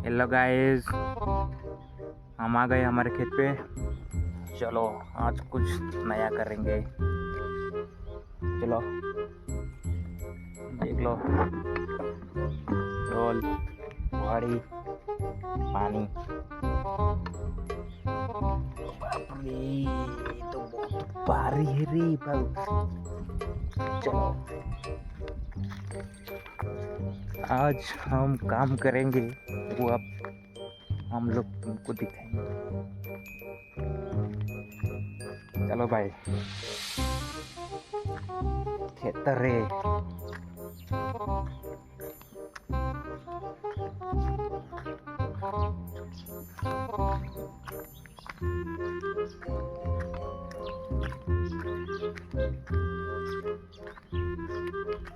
Hello guys, हम आ गए हमारे खेत पे। चलो आज कुछ नया करेंगे। चलो देख लो, रोल, कुहाड़ी, पानी। बाप रे, ये तो बहुत भारी है रे बाबू। चलो आज हम काम करेंगे, वो अब हम लोग तुमको दिखाएंगे। चलो भाई, खेतर रे।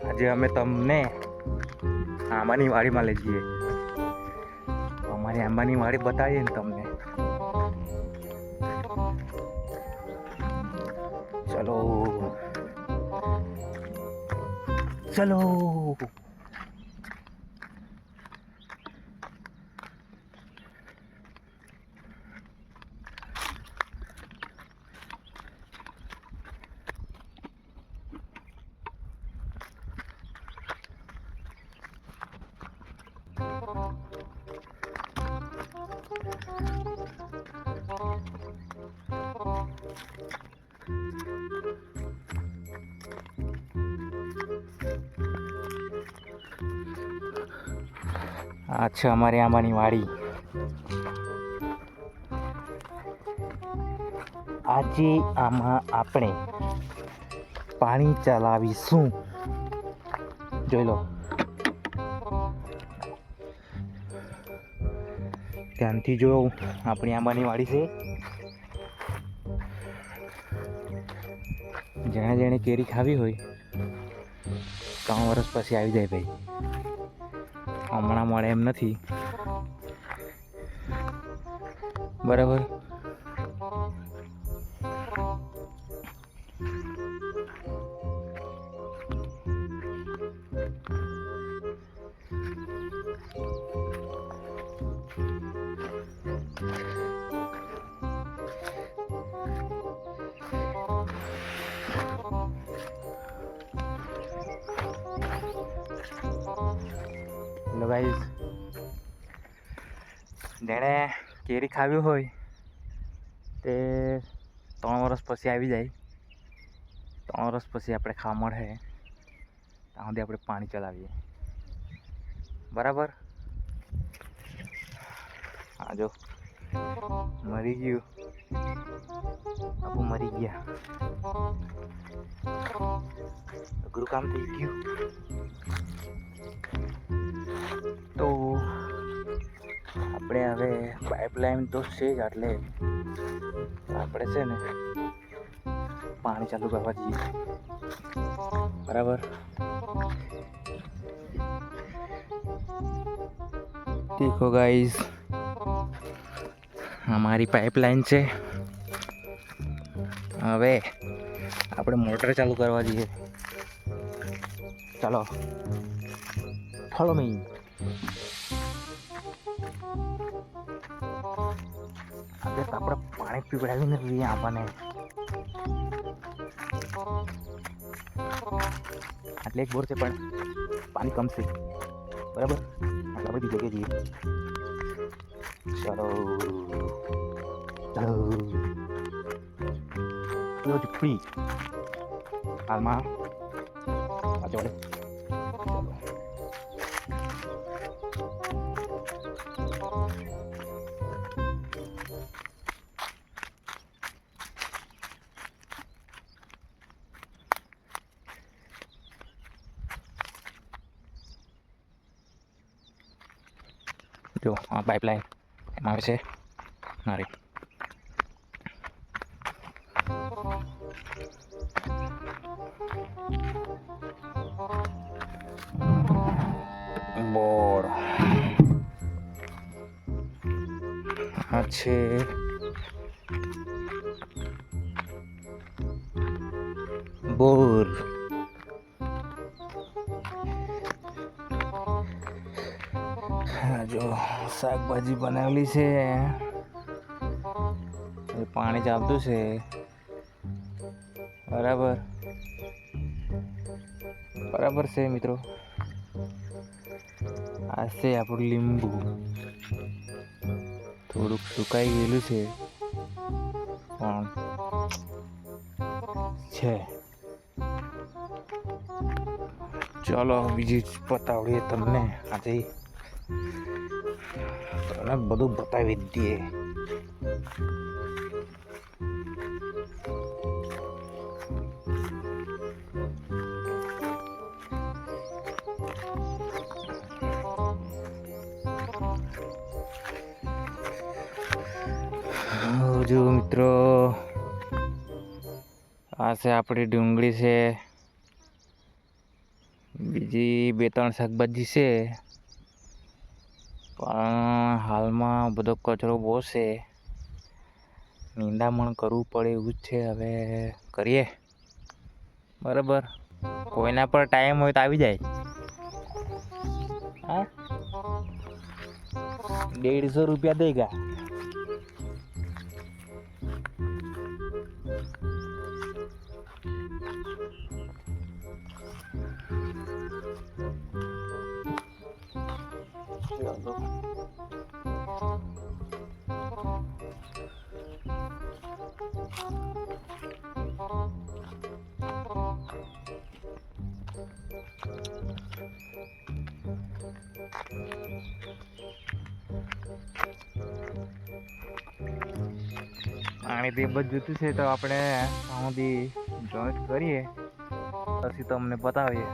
આજે અમે તમને આંબાની વાડીમાં લઈ જઈએ. અમારી આંબાની વાડી બતાવીએ ને તમને. ચલો ચલો. આ છે અમારી આંબાની વાડી. આજે આમાં આપણે પાણી ચલાવીશું. જોઈ લો, ધ્યાનથી જો. આપણી આંબાની વાડી છે. જેણે જેણે કેરી ખાવી હોય 3 વર્ષ પછી આવી જાય ભાઈ. હમણાં મળે એમ નથી, બરાબર. હેલો ગાઈઝ, જેણે કેરી ખાવી હોય તે 3 વર્ષ પછી આવી જાય. 3 વર્ષ પછી આપણે ખાવા મળે ત્યાં સુધી આપણે પાણી ચલાવીએ, બરાબર. હા જો, મરી ગયું, આપણું મરી ગયા. અઘરું કામ થઈ ગયું. તો આપણે હવે પાઇપલાઇન તો છે જ, એટલે આપણે છે ને પાણી ચાલુ કરવા જઈએ, બરાબર. દેખો ગાઈઝ, અમારી પાઇપલાઇન છે. હવે આપણે મોટર ચાલુ કરવા જઈએ. ચાલો, ફોલો મી. આપણે પાણી પીવડાવીને રહીએ આપણને. આટલે એક બોર છે પણ પાણી કમ છે, બરાબર. એટલે આપણે બીજી જગ્યાએ જઈએ. ચાલો ચાલો. પીઓ પી હાલમાં આ જોડે. જો આ પાઇપલાઇન એમાં આવે છે મારી. બોર આ છે બોર. જો શાકભાજી બનાવેલી છે, પાણી ચાલતું છે બરાબર બરાબર છે મિત્રો. આ છે આપણું લીંબુ, થોડુંક સુકાઈ ગયેલું છે પણ છે. ચાલો બીજી બતાવીએ તમને. આજે તમને બધું બતાવી દઈએ. જો મિત્રો આ છે આપણી ડુંગળી છે, બીજી 2-3 શાકભાજી છે, પણ હાલમાં બધો કચરો બહુ છે, નિંદામણ કરવું પડે એવું જ છે. હવે કરીએ બરાબર. કોઈના પર ટાઈમ હોય તો આવી જાય. હા, 150 રૂપિયા દેગા. પાણી તે બધું જોતું છે તો આપણે સુધી જોઈન્ટ કરીએ પછી તમને બતાવીએ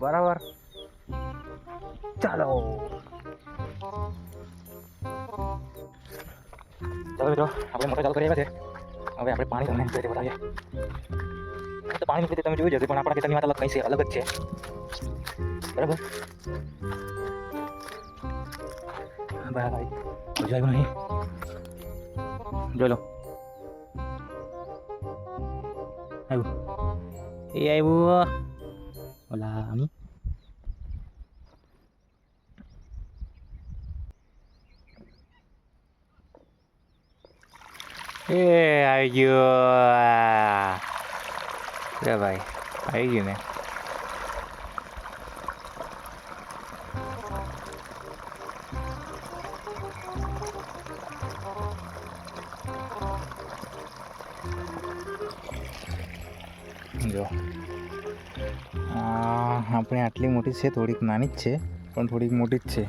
બરાબર. ચાલો મિત્રો આપણે મોટર ચાલુ કરી આવ્યા છે. હવે આપણે પાણી તમને બતાવીએ. તો પાણી નીકળે તમે જોઈ જશે, પણ આપણા ખેતરની વાત અલગ કંઈ છે, અલગ જ છે બરાબર. ભાઈ જોયું નહીં, જોઈ લો. આવ્યું એ આવ્યું ઓલા એ આવી ગયો ભાઈ, આવી ગયું ને. જો આપણે આટલી મોટી છે, થોડીક નાની જ છે પણ થોડીક મોટી જ છે.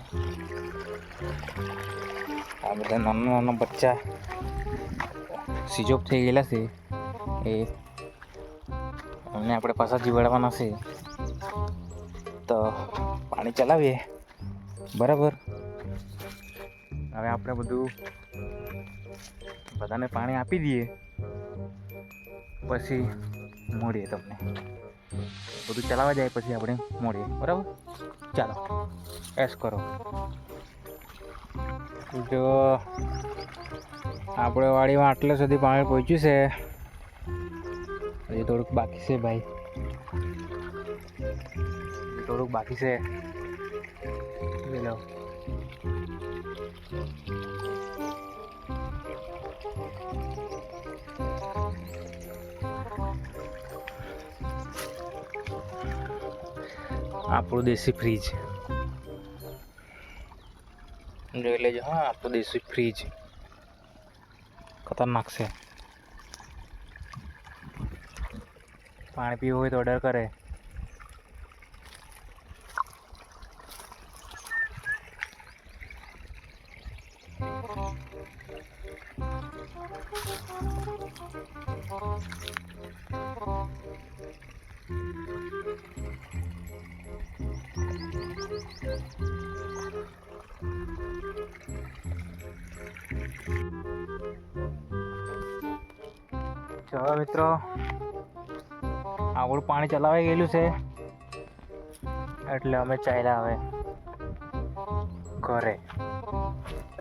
આ બધા નાના નાના બચ્ચા સીજોપ થઈ ગયેલા છે, એ એમને આપણે પાછા જીવાડવાના છે. તો પાણી ચલાવીએ બરાબર. હવે આપણે બધાને પાણી આપી દઈએ, પછી મળીએ તમને. બધું ચલાવવા જાય પછી આપણે મળીએ બરાબર. ચાલો એસ કરો. જો આપણે વાડીમાં આટલે સુધી પાણી પહોંચ્યું છે, હજી થોડુંક બાકી છે ભાઈ, થોડુંક બાકી છે. લો આપણું દેશી ફ્રીજ જોઈ લેજો. હા, આપણું દેશી ફ્રીજ ખતરનાક છે. પાણી પીવું હોય તો ઓર્ડર કરે. ચલો મિત્રો, આપણું પાણી ચલાવાઈ ગયેલું છે એટલે અમે ચાલ્યા હવે ઘરે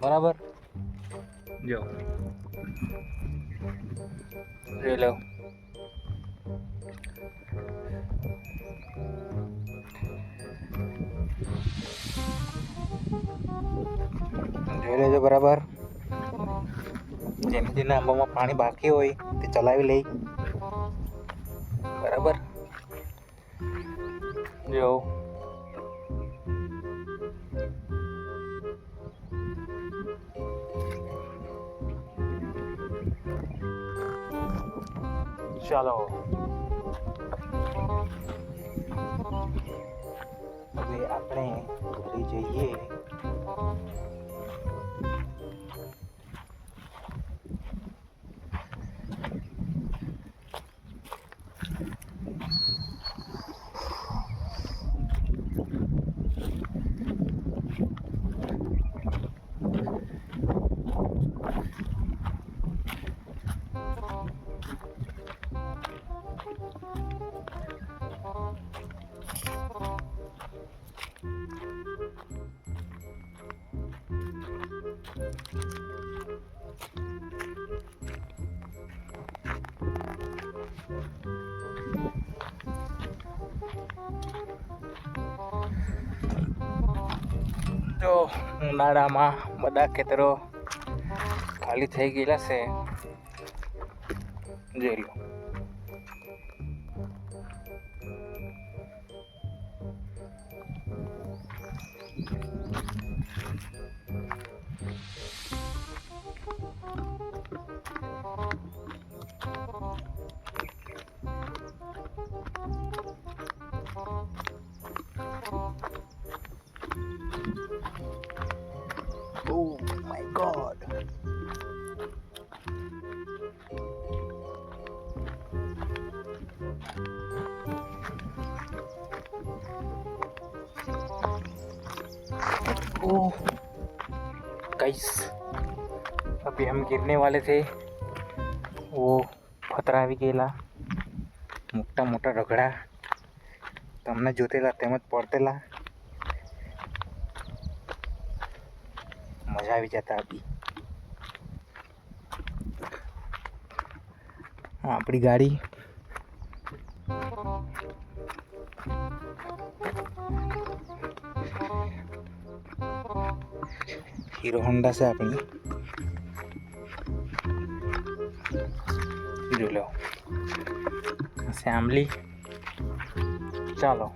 બરાબર. જો જોઈ લો. જોઈ લેજો બરાબર. જેને જેને આંબામાં પાણી બાકી હોય તે ચલાવી લઈ. બરાબર. જો ચાલો હવે આપણે ઘરે જઈએ. જો ઉનાળામાં બધા ખેતરો ખાલી થઈ ગયેલા છે. જોઈ લો. Oh my God. Oh guys, अभी हम गिरने वाले थे. वो खतरा આવી ગયેલા. મોટા મોટા રગડા તમને જોતેલા તેમજ પડતેલા. મજા આવી જતા હતી. આપણી ગાડી હીરો હોન્ડા છે આપણી. જોઈ લો શ્યામલી. ચાલો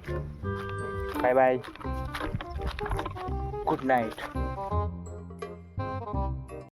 બાય બાય, ગુડ નાઇટ.